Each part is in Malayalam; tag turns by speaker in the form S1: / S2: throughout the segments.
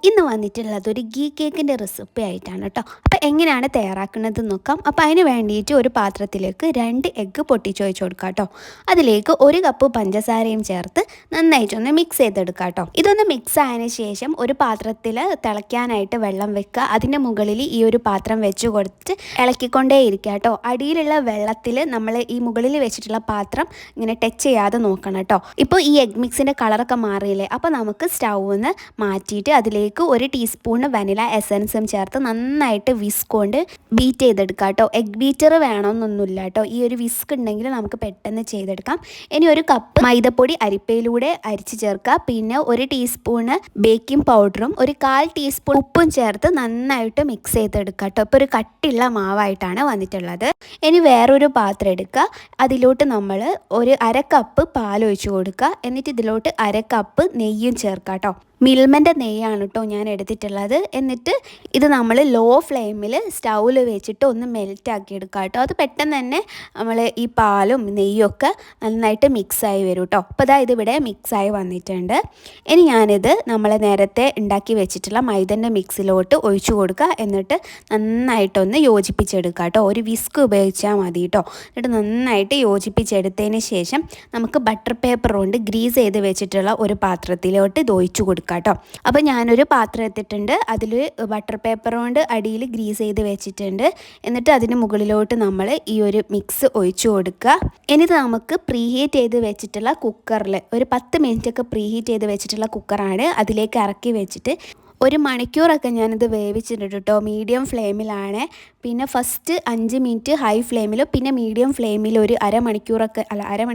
S1: ഇന്ന് വന്നിട്ടുള്ളത് ഒരു ഗീ കേക്കിൻ്റെ റെസിപ്പി ആയിട്ടാണ് കേട്ടോ. അപ്പോൾ എങ്ങനെയാണ് തയ്യാറാക്കുന്നത് നോക്കാം. അപ്പോൾ അതിന് വേണ്ടിയിട്ട് ഒരു പാത്രത്തിലേക്ക് 2 എഗ്ഗ് പൊട്ടിച്ച് ഒഴിച്ച് കൊടുക്കാം കേട്ടോ. അതിലേക്ക് 1 കപ്പ് പഞ്ചസാരയും ചേർത്ത് നന്നായിട്ടൊന്ന് മിക്സ് ചെയ്തെടുക്കാം കേട്ടോ. ഇതൊന്ന് മിക്സ് ആയതിനു ശേഷം ഒരു പാത്രത്തിൽ തിളയ്ക്കാനായിട്ട് വെള്ളം വെക്കുക. അതിൻ്റെ മുകളിൽ ഈ ഒരു പാത്രം വെച്ച് കൊടുത്ത് ഇളക്കിക്കൊണ്ടേ ഇരിക്കുക കേട്ടോ. അടിയിലുള്ള വെള്ളത്തിൽ നമ്മൾ ഈ മുകളിൽ വെച്ചിട്ടുള്ള പാത്രം ഇങ്ങനെ ടച്ച് ചെയ്യാതെ നോക്കണം കേട്ടോ. ഇപ്പോൾ ഈ എഗ് മിക്സിൻ്റെ കളറൊക്കെ മാറിയില്ലേ, അപ്പോൾ നമുക്ക് സ്റ്റൗന്ന് മാറ്റിയിട്ട് അതിലേക്ക് 1 ടീസ്പൂൺ വനില എസൻസും ചേർത്ത് നന്നായിട്ട് വിസ്ക് കൊണ്ട് ബീറ്റ് ചെയ്തെടുക്കാം കേട്ടോ. എഗ് ബീറ്റർ വേണമെന്നൊന്നുമില്ല കേട്ടോ. ഈ ഒരു വിസ്ക് ഉണ്ടെങ്കിൽ നമുക്ക് പെട്ടെന്ന് ചെയ്തെടുക്കാം. ഇനി 1 കപ്പ് മൈദപ്പൊടി അരിപ്പയിലൂടെ അരിച്ച് ചേർക്കുക. പിന്നെ 1 ടീസ്പൂണ് ബേക്കിംഗ് പൗഡറും 1/4 ടീസ്പൂൺ ഉപ്പും ചേർത്ത് നന്നായിട്ട് മിക്സ് ചെയ്തെടുക്കുക കേട്ടോ. ഇപ്പോൾ ഒരു കട്ടിയുള്ള മാവായിട്ടാണ് വന്നിട്ടുള്ളത്. ഇനി വേറൊരു പാത്രം എടുക്കുക. അതിലോട്ട് നമ്മൾ 1/2 കപ്പ് പാൽ ഒഴിച്ച് കൊടുക്കുക. എന്നിട്ട് ഇതിലോട്ട് 1/2 കപ്പ് നെയ്യും ചേർക്കുക കേട്ടോ. മിൽമൻ്റെ നെയ്യാണ് കേട്ടോ ഞാൻ എടുത്തിട്ടുള്ളത്. എന്നിട്ട് ഇത് നമ്മൾ ലോ ഫ്ലെയിമിൽ സ്റ്റൗവിൽ വെച്ചിട്ട് ഒന്ന് മെൽറ്റാക്കി എടുക്കുക കേട്ടോ. അത് പെട്ടെന്ന് തന്നെ നമ്മൾ ഈ പാലും നെയ്യൊക്കെ നന്നായിട്ട് മിക്സായി വരും കേട്ടോ. അപ്പോൾ അതാ ഇതിവിടെ മിക്സായി വന്നിട്ടുണ്ട്. ഇനി ഞാനിത് നമ്മൾ നേരത്തെ ഉണ്ടാക്കി വെച്ചിട്ടുള്ള മൈദൻ്റെ മിക്സിലോട്ട് ഒഴിച്ചു കൊടുക്കുക. എന്നിട്ട് നന്നായിട്ടൊന്ന് യോജിപ്പിച്ചെടുക്കുക കേട്ടോ. ഒരു വിസ്ക് ഉപയോഗിച്ചാൽ മതി കേട്ടോ. എന്നിട്ട് നന്നായിട്ട് യോജിപ്പിച്ചെടുത്തതിന് ശേഷം നമുക്ക് ബട്ടർ പേപ്പർ കൊണ്ട് ഗ്രീസ് ചെയ്ത് വെച്ചിട്ടുള്ള ഒരു പാത്രത്തിലോട്ട് ഇത് ഒഴിച്ചു കൊടുക്കുക കേട്ടോ. അപ്പോൾ ഞാനൊരു പാത്രം എടുത്തിട്ടുണ്ട്. അതിൽ ബട്ടർ പേപ്പർ കൊണ്ട് അടിയിൽ ഗ്രീസ് ചെയ്ത് വെച്ചിട്ടുണ്ട്. എന്നിട്ട് അതിന് മുകളിലോട്ട് നമ്മൾ ഈ ഒരു മിക്സ് ഒഴിച്ചു കൊടുക്കുക. എന്നിട്ട് നമുക്ക് പ്രീഹീറ്റ് ചെയ്ത് വെച്ചിട്ടുള്ള കുക്കറിൽ ഒരു 10 മിനിറ്റൊക്കെ പ്രീഹീറ്റ് ചെയ്ത് വെച്ചിട്ടുള്ള കുക്കറാണ്. അതിലേക്ക് ഇറക്കി വെച്ചിട്ട് 1 മണിക്കൂറൊക്കെ ഞാനിത് വേവിച്ചിട്ടുണ്ട് കേട്ടോ. മീഡിയം ഫ്ലെയിമിലാണ്. പിന്നെ ഫസ്റ്റ് 5 മിനിറ്റ് ഹൈ ഫ്ലെയിമിലും പിന്നെ മീഡിയം ഫ്ലെയിമിൽ ഒരു അരമണിക്കൂറൊക്കെ 1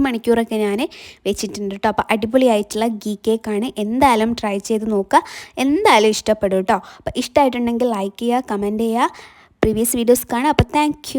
S1: മണിക്കൂറൊക്കെ ഞാൻ വെച്ചിട്ടുണ്ട് കേട്ടോ. അപ്പോൾ അടിപൊളിയായിട്ടുള്ള ഗീ കേക്കാണ്. എന്തായാലും ട്രൈ ചെയ്ത് നോക്കുക. എന്തായാലും ഇഷ്ടപ്പെടും കേട്ടോ. അപ്പോൾ ഇഷ്ടമായിട്ടുണ്ടെങ്കിൽ ലൈക്ക് ചെയ്യുക, കമൻറ്റ് ചെയ്യുക, പ്രീവിയസ് വീഡിയോസ് കാണുക. അപ്പോൾ താങ്ക് യു.